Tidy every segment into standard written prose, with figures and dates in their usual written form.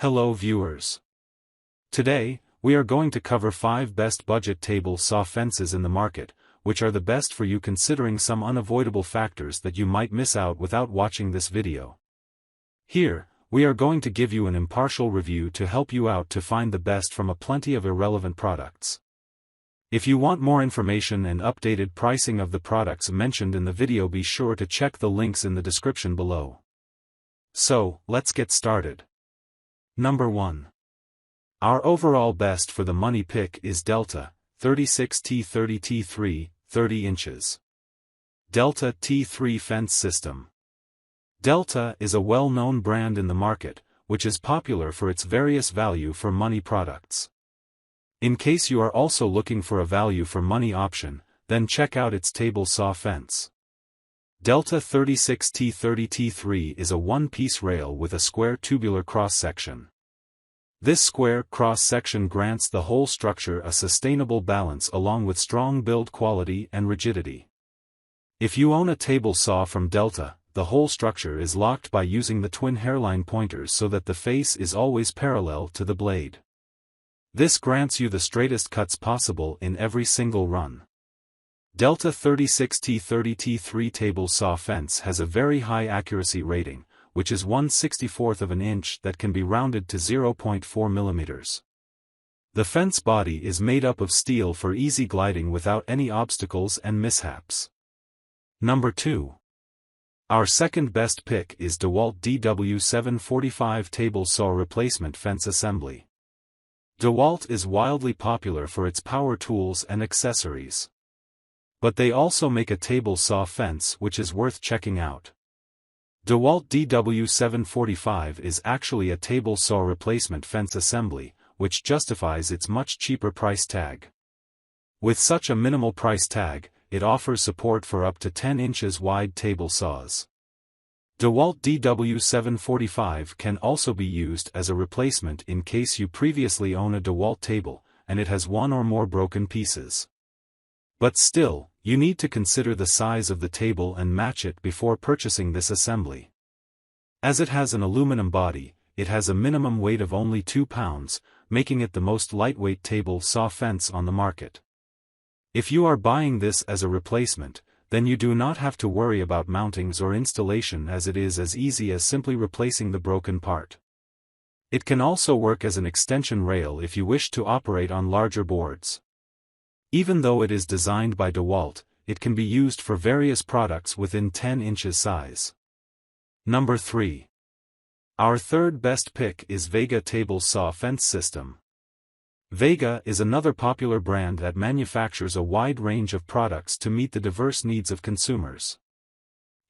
Hello viewers. Today, we are going to cover 5 best budget table saw fences in the market, which are the best for you considering some unavoidable factors that you might miss out without watching this video. Here, we are going to give you an impartial review to help you out to find the best from a plenty of irrelevant products. If you want more information and updated pricing of the products mentioned in the video, be sure to check the links in the description below. So, let's get started. Number 1. Our overall best for the money pick is Delta, 36T30T3, 30 inches. Delta T3 Fence System. Delta is a well-known brand in the market, which is popular for its various value for money products. In case you are also looking for a value for money option, then check out its table saw fence. Delta 36T30T3 is a one-piece rail with a square tubular cross-section. This square cross-section grants the whole structure a sustainable balance along with strong build quality and rigidity. If you own a table saw from Delta, the whole structure is locked by using the twin hairline pointers so that the face is always parallel to the blade. This grants you the straightest cuts possible in every single run. Delta 36T30T3 table saw fence has a very high accuracy rating, which is 1/64 of an inch that can be rounded to 0.4 mm. The fence body is made up of steel for easy gliding without any obstacles and mishaps. Number 2. Our second best pick is Dewalt DW745 table saw replacement fence assembly. Dewalt is wildly popular for its power tools and accessories. But they also make a table saw fence which is worth checking out. Dewalt DW745 is actually a table saw replacement fence assembly, which justifies its much cheaper price tag. With such a minimal price tag, it offers support for up to 10 inches wide table saws. Dewalt DW745 can also be used as a replacement in case you previously own a Dewalt table, and it has one or more broken pieces. But still, you need to consider the size of the table and match it before purchasing this assembly. As it has an aluminum body, it has a minimum weight of only 2 pounds, making it the most lightweight table saw fence on the market. If you are buying this as a replacement, then you do not have to worry about mountings or installation, as it is as easy as simply replacing the broken part. It can also work as an extension rail if you wish to operate on larger boards. Even though it is designed by Dewalt, it can be used for various products within 10 inches size. Number 3. Our third best pick is Vega table saw fence system. Vega is another popular brand that manufactures a wide range of products to meet the diverse needs of consumers.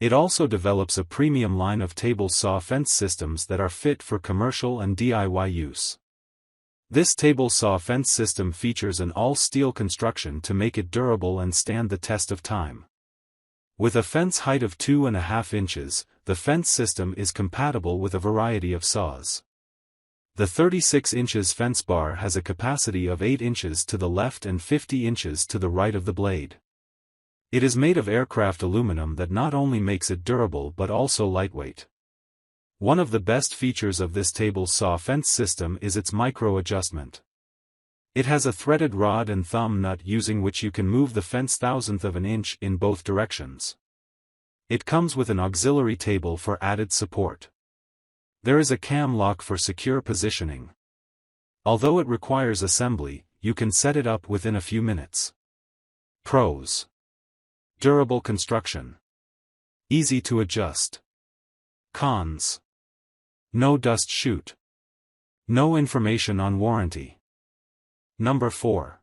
It also develops a premium line of table saw fence systems that are fit for commercial and DIY use. This table saw fence system features an all-steel construction to make it durable and stand the test of time. With a fence height of 2.5 inches, the fence system is compatible with a variety of saws. The 36 inches fence bar has a capacity of 8 inches to the left and 50 inches to the right of the blade. It is made of aircraft aluminum that not only makes it durable but also lightweight. One of the best features of this table saw fence system is its micro adjustment. It has a threaded rod and thumb nut using which you can move the fence 1/1000th of an inch in both directions. It comes with an auxiliary table for added support. There is a cam lock for secure positioning. Although it requires assembly, you can set it up within a few minutes. Pros: durable construction, easy to adjust. Cons: no dust chute, no information on warranty. Number 4.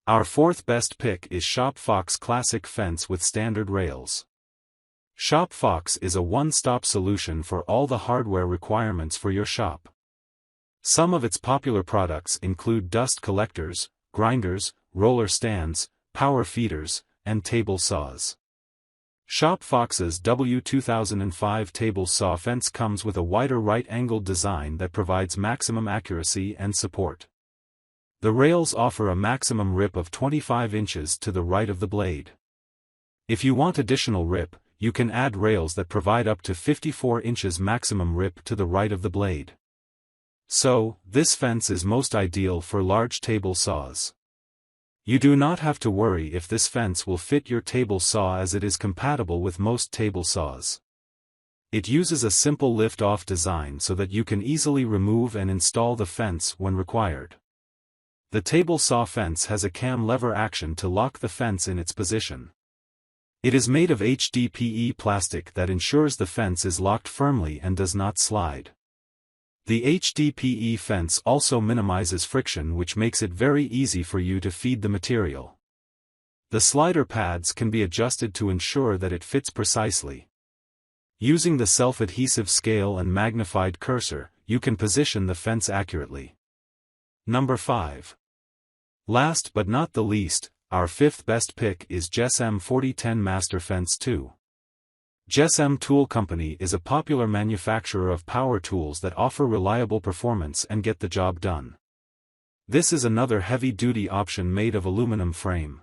Our fourth best pick is ShopFox Classic Fence with standard rails. ShopFox is a one-stop solution for all the hardware requirements for your shop. Some of its popular products include dust collectors, grinders, roller stands, power feeders, and table saws. ShopFox's W2005 table saw fence comes with a wider right-angled design that provides maximum accuracy and support. The rails offer a maximum rip of 25 inches to the right of the blade. If you want additional rip, you can add rails that provide up to 54 inches maximum rip to the right of the blade. So, this fence is most ideal for large table saws. You do not have to worry if this fence will fit your table saw, as it is compatible with most table saws. It uses a simple lift-off design so that you can easily remove and install the fence when required. The table saw fence has a cam lever action to lock the fence in its position. It is made of HDPE plastic that ensures the fence is locked firmly and does not slide. The HDPE fence also minimizes friction, which makes it very easy for you to feed the material. The slider pads can be adjusted to ensure that it fits precisely. Using the self-adhesive scale and magnified cursor, you can position the fence accurately. Number 5. Last but not the least, our fifth best pick is JessEm 4010 Master Fence 2. JessEm Tool Company is a popular manufacturer of power tools that offer reliable performance and get the job done. This is another heavy-duty option made of aluminum frame.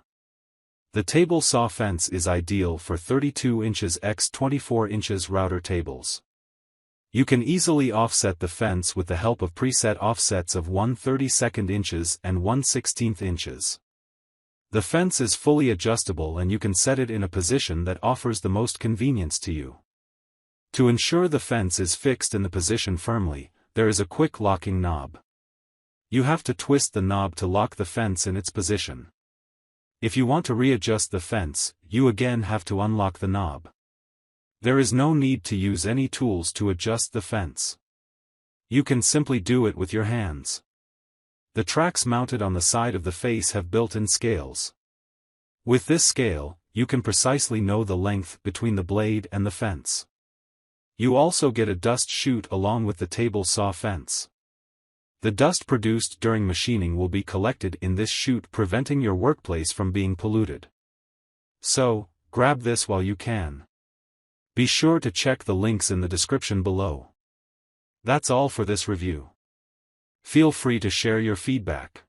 The table saw fence is ideal for 32 inches x 24 inches router tables. You can easily offset the fence with the help of preset offsets of 1/32 inches and 1/16 inches. The fence is fully adjustable and you can set it in a position that offers the most convenience to you. To ensure the fence is fixed in the position firmly, there is a quick locking knob. You have to twist the knob to lock the fence in its position. If you want to readjust the fence, you again have to unlock the knob. There is no need to use any tools to adjust the fence. You can simply do it with your hands. The tracks mounted on the side of the face have built-in scales. With this scale, you can precisely know the length between the blade and the fence. You also get a dust chute along with the table saw fence. The dust produced during machining will be collected in this chute, preventing your workplace from being polluted. So, grab this while you can. Be sure to check the links in the description below. That's all for this review. Feel free to share your feedback.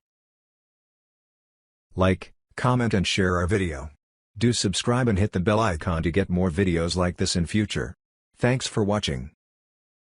Like, comment and share our video. Do subscribe and hit the bell icon to get more videos like this in future. Thanks for watching.